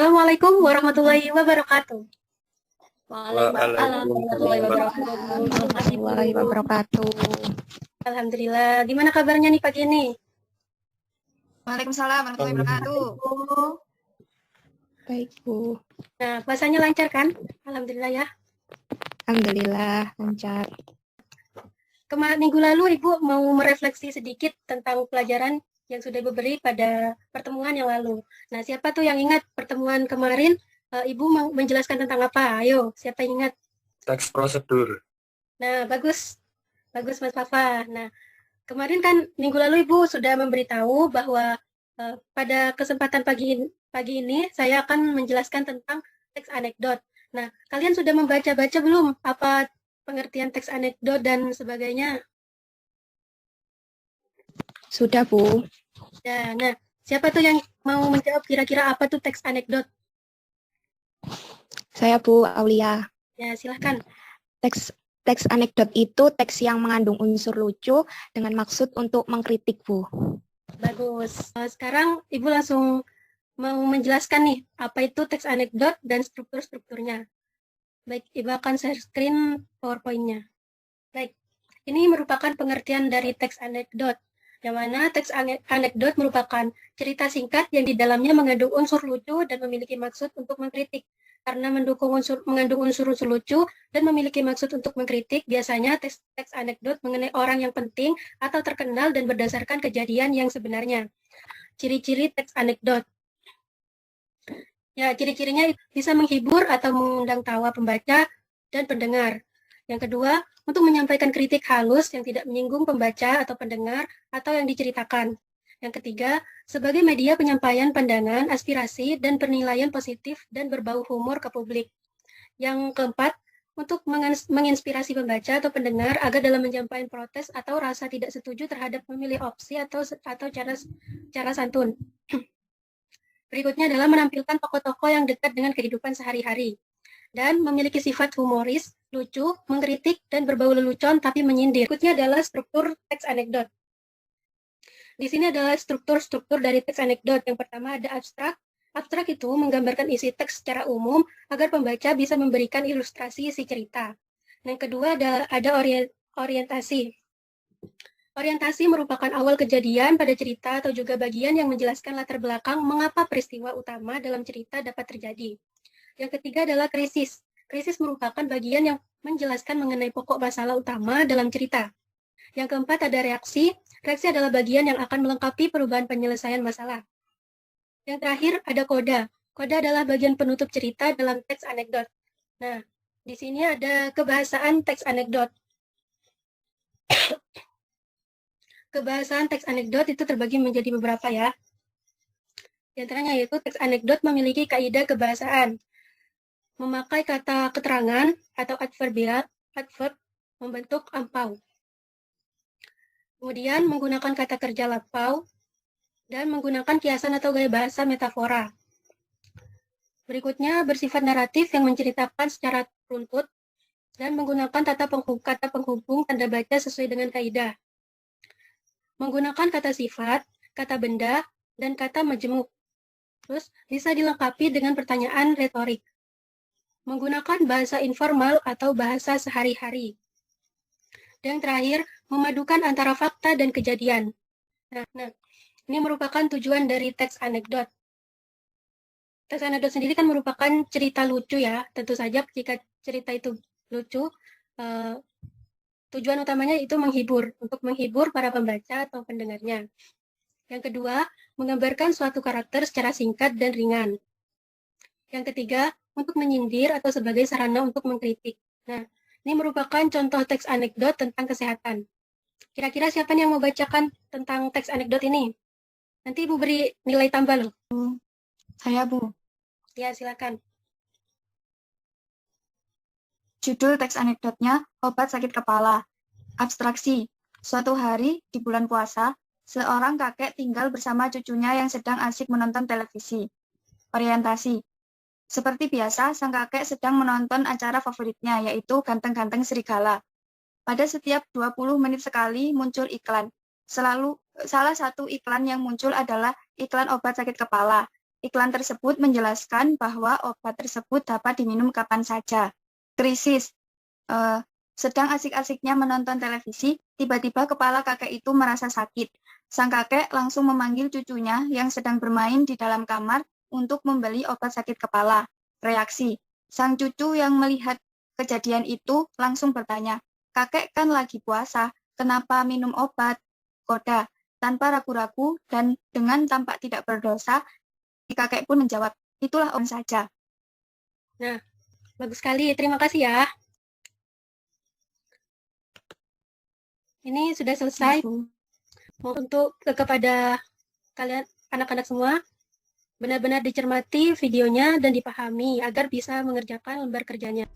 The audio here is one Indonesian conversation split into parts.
Assalamualaikum warahmatullahi wabarakatuh. Waalaikumsalam warahmatullahi Waalaikumsalam wabarakatuh. Terima kasih, Bu. warahmatullahi wabarakatuh. Alhamdulillah. Gimana kabarnya nih pagi ini? Waalaikumsalam warahmatullahi wabarakatuh. Bu. Baik, Bu. Nah, puasanya lancar kan? Alhamdulillah ya. Alhamdulillah, lancar. Kemarin minggu lalu Ibu mau merefleksi sedikit tentang pelajaran yang sudah Ibu beri pada pertemuan yang lalu. Nah, siapa tuh yang ingat pertemuan kemarin? Ibu mau menjelaskan tentang apa? Ayo, siapa yang ingat? Teks prosedur. Nah, bagus. Bagus, Mas Fafa. Nah, kemarin kan minggu lalu Ibu sudah memberitahu bahwa pada kesempatan pagi ini saya akan menjelaskan tentang teks anekdot. Nah, kalian sudah membaca-baca belum apa pengertian teks anekdot dan sebagainya? Sudah, Bu. Ya, nah, siapa tuh yang mau menjawab kira-kira apa tuh teks anekdot? Saya Bu Aulia. Ya, silahkan. Teks anekdot itu teks yang mengandung unsur lucu dengan maksud untuk mengkritik, Bu. Bagus. Sekarang Ibu langsung mau menjelaskan nih, apa itu teks anekdot dan struktur-strukturnya. Baik, Ibu akan share screen PowerPoint-nya. Baik, ini merupakan pengertian dari teks anekdot, yang mana teks anekdot merupakan cerita singkat yang di dalamnya mengandung unsur lucu dan memiliki maksud untuk mengkritik. Karena mengandung unsur-unsur lucu dan memiliki maksud untuk mengkritik, biasanya teks anekdot mengenai orang yang penting atau terkenal dan berdasarkan kejadian yang sebenarnya. Ciri-ciri teks anekdot. Ya, ciri-cirinya bisa menghibur atau mengundang tawa pembaca dan pendengar. Yang kedua, untuk menyampaikan kritik halus yang tidak menyinggung pembaca atau pendengar atau yang diceritakan. Yang ketiga, sebagai media penyampaian pandangan, aspirasi, dan penilaian positif dan berbau humor ke publik. Yang keempat, untuk menginspirasi pembaca atau pendengar agar dalam menyampaikan protes atau rasa tidak setuju terhadap memilih opsi atau cara santun. Berikutnya adalah menampilkan tokoh-tokoh yang dekat dengan kehidupan sehari-hari dan memiliki sifat humoris, lucu, mengkritik, dan berbau lelucon tapi menyindir. Berikutnya adalah struktur teks anekdot. Di sini adalah struktur-struktur dari teks anekdot. Yang pertama ada abstrak. Abstrak itu menggambarkan isi teks secara umum agar pembaca bisa memberikan ilustrasi isi cerita. Yang kedua ada orientasi. Orientasi merupakan awal kejadian pada cerita atau juga bagian yang menjelaskan latar belakang mengapa peristiwa utama dalam cerita dapat terjadi. Yang ketiga adalah krisis. Krisis merupakan bagian yang menjelaskan mengenai pokok masalah utama dalam cerita. Yang keempat ada reaksi. Reaksi adalah bagian yang akan melengkapi perubahan penyelesaian masalah. Yang terakhir ada koda. Koda adalah bagian penutup cerita dalam teks anekdot. Nah, di sini ada kebahasaan teks anekdot. Kebahasaan teks anekdot itu terbagi menjadi beberapa ya. Di antaranya yaitu teks anekdot memiliki kaidah kebahasaan. Memakai kata keterangan atau adverb membentuk ampau. Kemudian menggunakan kata kerja lampau dan menggunakan kiasan atau gaya bahasa metafora. Berikutnya bersifat naratif yang menceritakan secara runtut dan menggunakan kata penghubung tanda baca sesuai dengan kaidah. Menggunakan kata sifat, kata benda, dan kata majemuk. Terus bisa dilengkapi dengan pertanyaan retorik. Menggunakan bahasa informal atau bahasa sehari-hari. Dan terakhir, memadukan antara fakta dan kejadian. Nah, ini merupakan tujuan dari teks anekdot. Teks anekdot sendiri kan merupakan cerita lucu ya. Tentu saja jika cerita itu lucu, tujuan utamanya itu untuk menghibur para pembaca atau pendengarnya. Yang kedua, menggambarkan suatu karakter secara singkat dan ringan. Yang ketiga, untuk menyindir atau sebagai sarana untuk mengkritik. Nah, ini merupakan contoh teks anekdot tentang kesehatan. Kira-kira siapa yang mau bacakan tentang teks anekdot ini? Nanti Ibu beri nilai tambah loh. Saya, Bu. Ya, silakan. Judul teks anekdotnya, Obat Sakit Kepala. Abstraksi. Suatu hari di bulan puasa, seorang kakek tinggal bersama cucunya yang sedang asyik menonton televisi. Orientasi. Seperti biasa, sang kakek sedang menonton acara favoritnya, yaitu Ganteng-Ganteng Serigala. Pada setiap 20 menit sekali muncul iklan. Salah satu iklan yang muncul adalah iklan obat sakit kepala. Iklan tersebut menjelaskan bahwa obat tersebut dapat diminum kapan saja. Krisis. Sedang asik-asiknya menonton televisi, tiba-tiba kepala kakek itu merasa sakit. Sang kakek langsung memanggil cucunya yang sedang bermain di dalam kamar untuk membeli obat sakit kepala. Reaksi. Sang cucu yang melihat kejadian itu langsung bertanya, "Kakek kan lagi puasa, kenapa minum obat?" Koda. Tanpa ragu-ragu dan dengan tampak tidak berdosa, kakek pun menjawab, "Itulah om saja." Nah, bagus sekali. Terima kasih ya. Ini sudah selesai. Untuk kepada kalian anak-anak semua, benar-benar dicermati videonya dan dipahami agar bisa mengerjakan lembar kerjanya.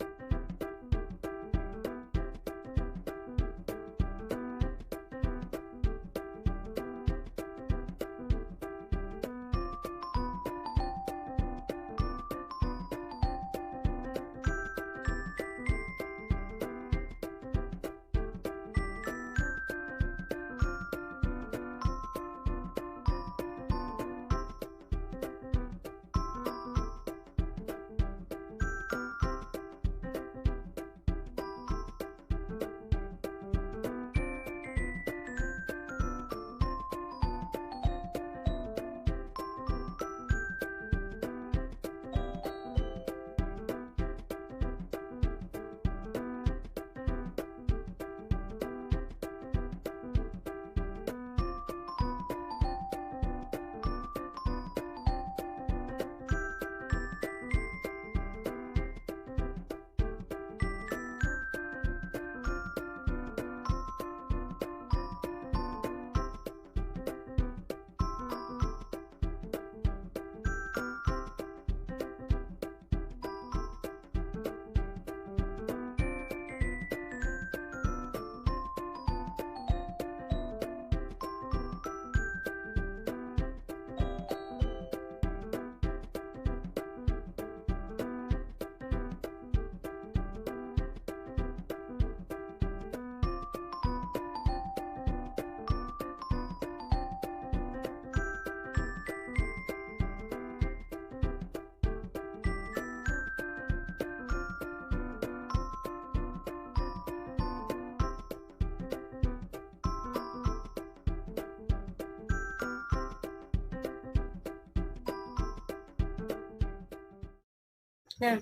Nah,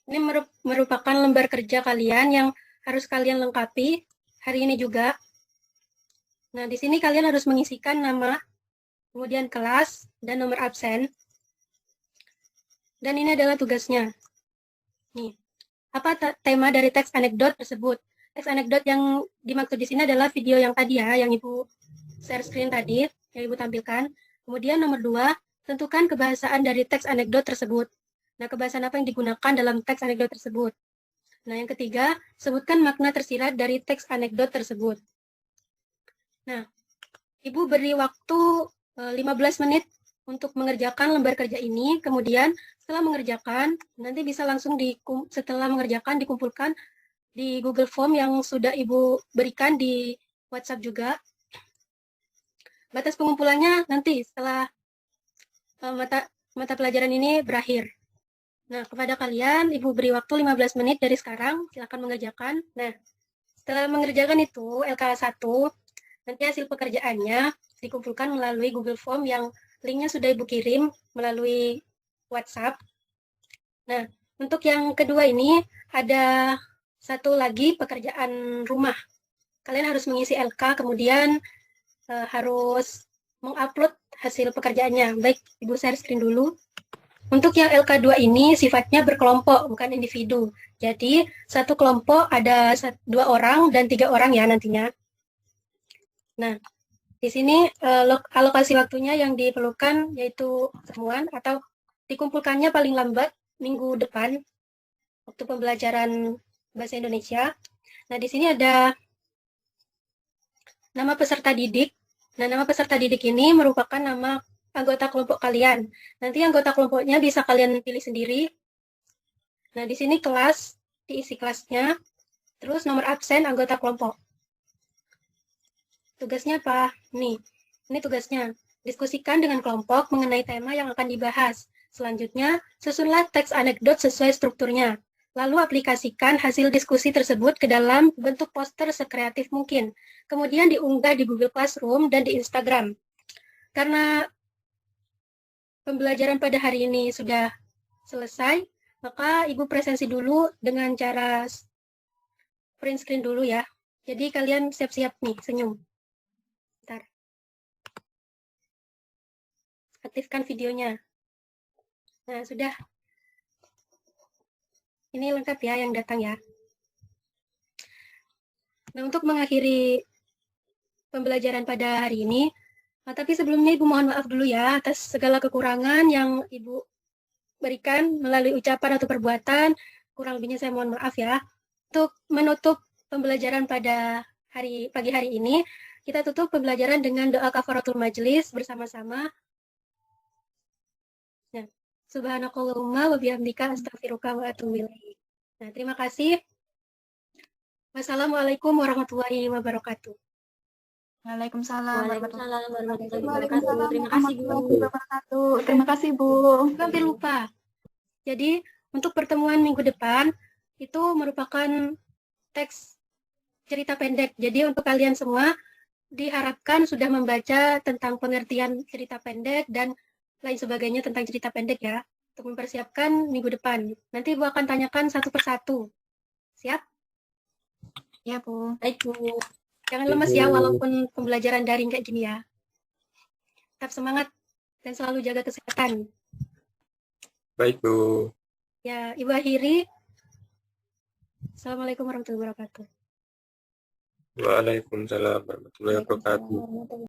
ini merupakan lembar kerja kalian yang harus kalian lengkapi hari ini juga. Nah, di sini kalian harus mengisikan nama, kemudian kelas, dan nomor absen. Dan ini adalah tugasnya. Nih, apa tema dari teks anekdot tersebut? Teks anekdot yang dimaksud di sini adalah video yang tadi ya, yang Ibu share screen tadi, yang Ibu tampilkan. Kemudian nomor 2, tentukan kebahasaan dari teks anekdot tersebut. Nah, kebahasaan apa yang digunakan dalam teks anekdot tersebut? Nah, yang ketiga, sebutkan makna tersirat dari teks anekdot tersebut. Nah, Ibu beri waktu 15 menit untuk mengerjakan lembar kerja ini. Kemudian, setelah mengerjakan, nanti bisa langsung setelah mengerjakan dikumpulkan di Google Form yang sudah Ibu berikan di WhatsApp juga. Batas pengumpulannya nanti setelah mata pelajaran ini berakhir. Nah, kepada kalian, Ibu beri waktu 15 menit dari sekarang, silakan mengerjakan. Nah, setelah mengerjakan itu, LK1, nanti hasil pekerjaannya dikumpulkan melalui Google Form yang linknya sudah Ibu kirim melalui WhatsApp. Nah, untuk yang kedua ini, ada satu lagi pekerjaan rumah. Kalian harus mengisi LK, kemudian harus mengupload hasil pekerjaannya. Baik, Ibu share screen dulu. Untuk yang LK2 ini sifatnya berkelompok, bukan individu. Jadi, satu kelompok ada 2 orang dan 3 orang ya nantinya. Nah, di sini alokasi waktunya yang diperlukan yaitu pertemuan atau dikumpulkannya paling lambat minggu depan waktu pembelajaran Bahasa Indonesia. Nah, di sini ada nama peserta didik. Nah, nama peserta didik ini merupakan nama anggota kelompok kalian. Nanti anggota kelompoknya bisa kalian pilih sendiri. Nah, di sini kelas, diisi kelasnya, terus nomor absen anggota kelompok. Tugasnya apa? Nih, ini tugasnya. Diskusikan dengan kelompok mengenai tema yang akan dibahas. Selanjutnya, susunlah teks anekdot sesuai strukturnya. Lalu aplikasikan hasil diskusi tersebut ke dalam bentuk poster sekreatif mungkin. Kemudian diunggah di Google Classroom dan di Instagram. Karena pembelajaran pada hari ini sudah selesai, maka Ibu presensi dulu dengan cara print screen dulu ya. Jadi kalian siap-siap nih, senyum. Bentar. Aktifkan videonya. Nah, sudah. Ini lengkap ya yang datang ya. Nah, untuk mengakhiri pembelajaran pada hari ini, tapi sebelumnya Ibu mohon maaf dulu ya atas segala kekurangan yang Ibu berikan melalui ucapan atau perbuatan. Kurang lebihnya saya mohon maaf ya. Untuk menutup pembelajaran pada pagi hari ini, kita tutup pembelajaran dengan doa kafaratul majelis bersama-sama. Nah, subhanakallahumma wa bihamdika astaghfiruka wa atubu ilaik. Nah, terima kasih. Wassalamualaikum warahmatullahi wabarakatuh. Waalaikumsalam warahmatullahi wabarakatuh. Terima kasih, Bu. Terima kasih, Bu. Hampir lupa. Jadi, untuk pertemuan minggu depan, itu merupakan teks cerita pendek. Jadi, untuk kalian semua, diharapkan sudah membaca tentang pengertian cerita pendek dan lain sebagainya tentang cerita pendek ya, untuk mempersiapkan minggu depan. Nanti Ibu akan tanyakan satu persatu. Siap? Ya, Bu. Baik, Bu. Jangan lemes ya, walaupun pembelajaran daring kayak gini ya. Tetap semangat dan selalu jaga kesehatan. Baik, Bu. Ya, Ibu akhiri. Assalamualaikum warahmatullahi wabarakatuh. Waalaikumsalam warahmatullahi wabarakatuh.